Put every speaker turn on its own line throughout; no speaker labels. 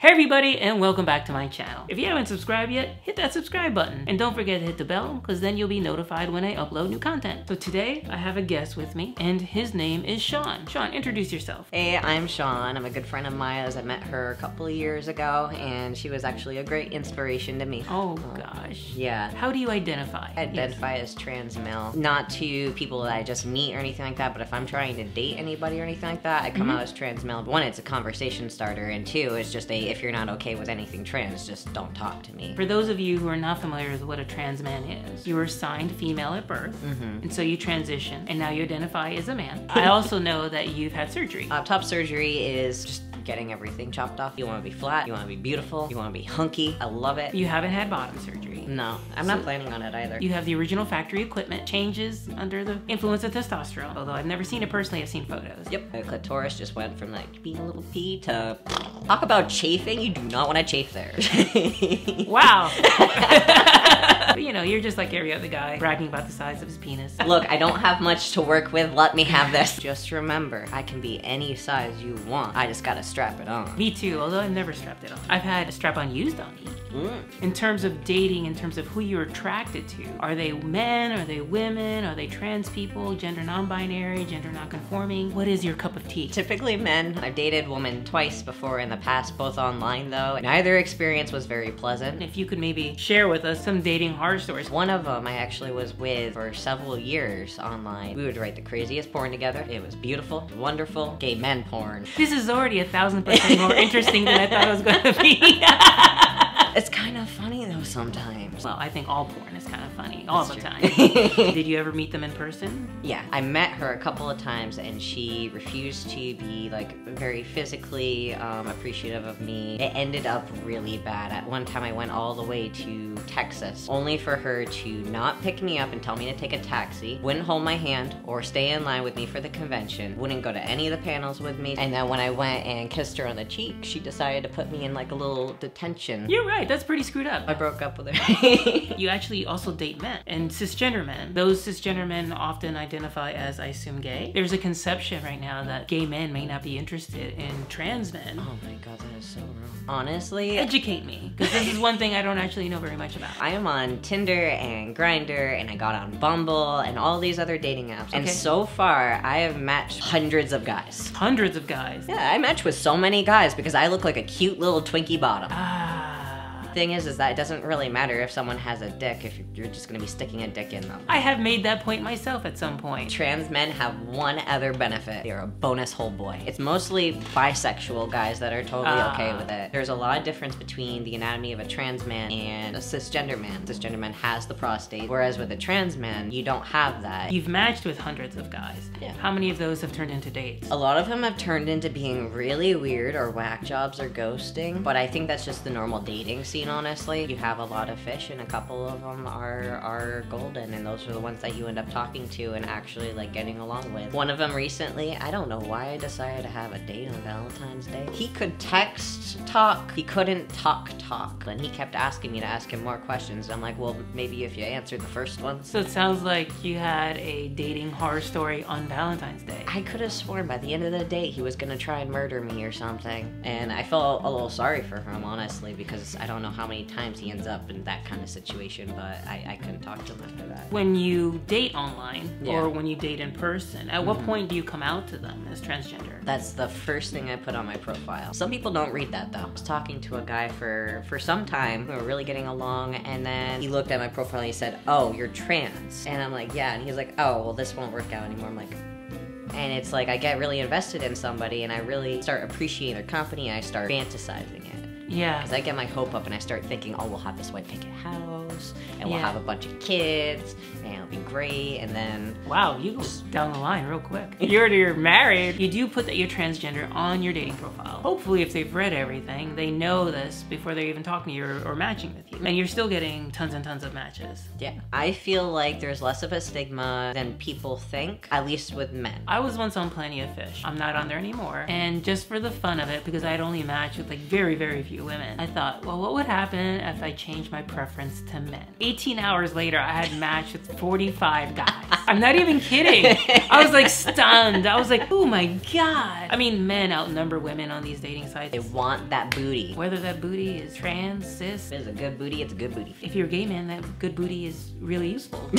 Hey everybody, and welcome back to my channel. If you haven't subscribed yet, hit that subscribe button. And don't forget to hit the bell, because then you'll be notified when I upload new content. So today, I have a guest with me, and his name is Sean. Sean, introduce yourself.
Hey, I'm Sean. I'm a good friend of Maya's. I met her a couple of years ago, and she was actually a great inspiration to me.
Oh gosh.
Yeah.
How do you identify?
I identify as trans male. Not to people that I just meet or anything like that, but if I'm trying to date anybody or anything like that, I come out as trans male. One, it's a conversation starter, and two, it's just if you're not okay with anything trans, just don't talk to me.
For those of you who are not familiar with what a trans man is, you were assigned female at birth, and so you transition, and now you identify as a man. I also know that you've had surgery.
Top surgery is just getting everything chopped off. You want to be flat, you want to be beautiful, you want to be hunky. I love it.
You haven't had bottom surgery.
No, I'm not planning on it either.
You have the original factory equipment, changes under the influence of testosterone, although I've never seen it personally, I've seen photos.
Yep, the clitoris just went from like being a little pea to talk about chafing. You do not want to chafe there.
Wow. But you know, you're just like every other guy, bragging about the size of his penis.
Look, I don't have much to work with. Let me have this. Just remember, I can be any size you want. I just gotta strap it on.
Me too, although I've never strapped it on. I've had a strap-on used on me. In terms of dating, in terms of who you're attracted to, are they men, are they women, are they trans people, gender non-binary, gender non-conforming? What is your cup of tea?
Typically men. I've dated women twice before in the past, both online though. Neither experience was very pleasant.
If you could maybe share with us some dating horror stories.
One of them I actually was with for several years online. We would write the craziest porn together. It was beautiful, wonderful, gay men porn.
This is already 1,000% more interesting than I thought it was going to be.
It's kind of funny though sometimes.
Well, I think all porn is kind of funny all the time.
True.
Did you ever meet them in person?
Yeah, I met her a couple of times and she refused to be like very physically appreciative of me. It ended up really bad. At one time I went all the way to Texas only for her to not pick me up and tell me to take a taxi, wouldn't hold my hand or stay in line with me for the convention, wouldn't go to any of the panels with me, and then when I went and kissed her on the cheek, she decided to put me in like a little detention.
You're right, that's pretty screwed up.
I broke up with her.
You actually also date men, and cisgender men. Those cisgender men often identify as, I assume, gay. There's a conception right now that gay men may not be interested in trans men.
Oh my god, that is so wrong. Honestly,
Educate me, because this is one thing I don't actually know very much about.
I am on Tinder and Grindr, and I got on Bumble and all these other dating apps. And so far, I have matched hundreds of guys.
Hundreds of guys.
Yeah, I match with so many guys because I look like a cute little Twinkie bottom. Thing is that it doesn't really matter if someone has a dick if you're just gonna be sticking a dick in them.
I have made that point myself at some point.
Trans men have one other benefit. They're a bonus hole boy. It's mostly bisexual guys that are totally okay with it. There's a lot of difference between the anatomy of a trans man and a cisgender man. Cisgender man has the prostate, whereas with a trans man, you don't have that.
You've matched with hundreds of guys.
Yeah.
How many of those have turned into dates?
A lot of them have turned into being really weird or whack jobs or ghosting, but I think that's just the normal dating scene, honestly. You have a lot of fish and a couple of them are golden, and those are the ones that you end up talking to and actually like getting along with. One of them recently, I don't know why I decided to have a date on Valentine's Day. He could text talk, he couldn't talk, and he kept asking me to ask him more questions. I'm like, well, maybe if you answered the first one.
So it sounds like you had a dating horror story on Valentine's Day.
I could have sworn by the end of the date he was gonna try and murder me or something. And I felt a little sorry for him, honestly, because I don't know how many times he ends up in that kind of situation, but I couldn't talk to him after that.
When you date online,
Yeah.
or when you date in person, at what point do you come out to them as transgender?
That's the first thing I put on my profile. Some people don't read that though. I was talking to a guy for some time. We were really getting along, and then he looked at my profile and he said, "Oh, you're trans." And I'm like, "Yeah." And he's like, "Oh, well, this won't work out anymore." I'm like, and it's like I get really invested in somebody and I really start appreciating their company and I start fantasizing it.
Yeah.
Because I get my hope up and I start thinking, oh, we'll have this white picket house, and we'll
Yeah.
have a bunch of kids, and it'll be great, and then...
Wow, you go down the line real quick. You're married. You do put that you're transgender on your dating profile. Hopefully, if they've read everything, they know this before they're even talking to you or matching with you. And you're still getting tons and tons of matches.
Yeah. I feel like there's less of a stigma than people think, at least with men.
I was once on Plenty of Fish. I'm not on there anymore. And just for the fun of it, because I'd only matched with like very, very few few women. I thought, well, what would happen if I changed my preference to men? 18 hours later, I had matched with 45 guys. I'm not even kidding. I was like stunned. I was like, oh my God. I mean, men outnumber women on these dating sites.
They want that booty.
Whether that booty is trans, cis.
If it's a good booty, it's a good booty.
If you're a gay man, that good booty is really useful.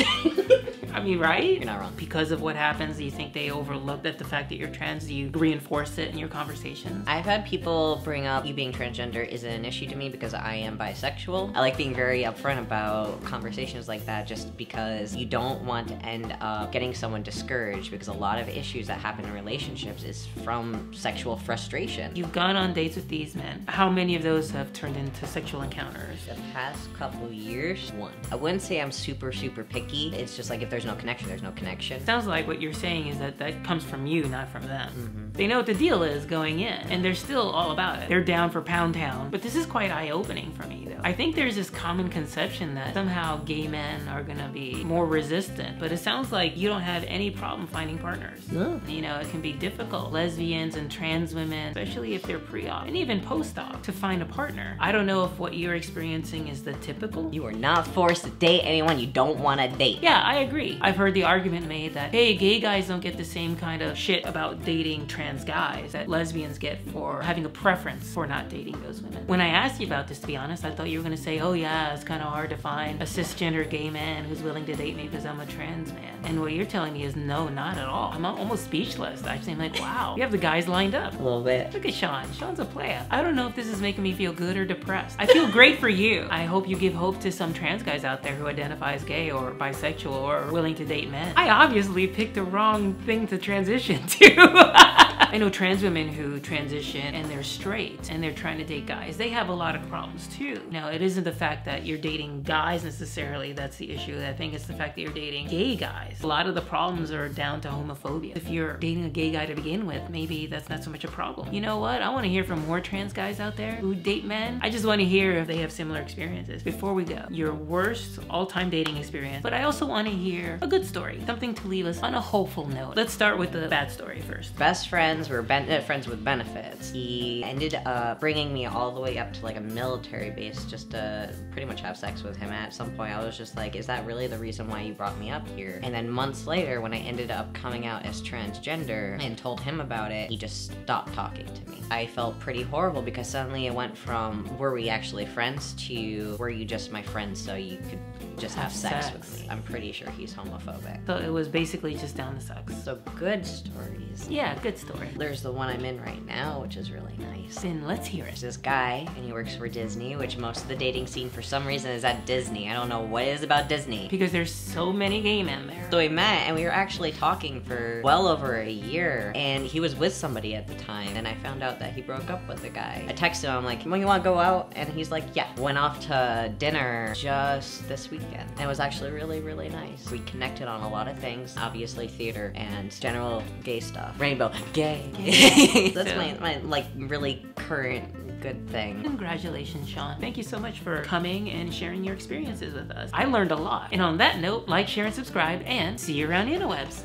I mean, right?
You're not wrong.
Because of what happens, do you think they overlook that the fact that you're trans? Do you reinforce it in your conversations?
I've had people bring up you being transgender isn't an issue to me because I am bisexual. I like being very upfront about conversations like that just because you don't want to end up getting someone discouraged because a lot of issues that happen in relationships is from sexual frustration.
You've gone on dates with these men. How many of those have turned into sexual encounters?
The past couple years, one. I wouldn't say I'm super picky. It's just like if there's no connection, there's no connection.
Sounds like what you're saying is that that comes from you, not from them. They know what the deal is going in, and they're still all about it. They're down for Pound Town. But this is quite eye-opening for me, though. I think there's this common conception that somehow gay men are gonna be more resistant, but it sounds like you don't have any problem finding partners.
No.
You know, it can be difficult. Lesbians and trans women, especially if they're pre-op and even post-op, to find a partner. I don't know if what you're experiencing is the typical.
You are not forced to date anyone you don't want to date.
Yeah, I agree. I've heard the argument made that, hey, gay guys don't get the same kind of shit about dating trans guys that lesbians get for having a preference for not dating those women. When I asked you about this, to be honest, I thought you were gonna say, oh yeah, it's kind of hard to find a cisgender gay man who's willing to date me because I'm a trans man. And what you're telling me is no, not at all. I'm almost speechless. Actually, I'm like, wow, you have the guys lined up.
A little bit.
Look at Sean. Sean's a player. I don't know if this is making me feel good or depressed. I feel great for you. I hope you give hope to some trans guys out there who identify as gay or bisexual or willing to date men. I obviously picked the wrong thing to transition to. I know trans women who transition and they're straight and they're trying to date guys. They have a lot of problems too. Now, it isn't the fact that you're dating guys necessarily that's the issue. I think it's the fact that you're dating gay guys. A lot of the problems are down to homophobia. If you're dating a gay guy to begin with, maybe that's not so much a problem. You know what? I want to hear from more trans guys out there who date men. I just want to hear if they have similar experiences. Before we go, your worst all-time dating experience. But I also want to hear a good story, something to leave us on a hopeful note. Let's start with the bad story first.
Best friends were friends with benefits. He ended up bringing me all the way up to like a military base just to pretty much have sex with him. At some point I was just like, is that really the reason why you brought me up here? And then months later, when I ended up coming out as transgender and told him about it, he just stopped talking to me. I felt pretty horrible because suddenly it went from, were we actually friends, to, were you just my friend so you could just have sex with me? I'm pretty sure he's homophobic.
So it was basically just down to sex.
So good stories.
Yeah, good story.
There's the one I'm in right now, which is really nice.
Then let's hear it.
There's this guy, and he works for Disney, which most of the dating scene for some reason is at Disney. I don't know what it is about Disney.
Because there's so many gay men there.
So we met, and we were actually talking for well over a year, and he was with somebody at the time, and I found out that he broke up with the guy. I texted him, I'm like, when you want to go out? And he's like, yeah. Went off to dinner just this weekend. And it was actually really, really nice. We connected on a lot of things, obviously theater and general gay stuff. Rainbow, gay. That's my like really current good thing.
Congratulations, Sean. Thank you so much for coming and sharing your experiences with us. I learned a lot. And on that note, like, share, and subscribe, and see you around the interwebs.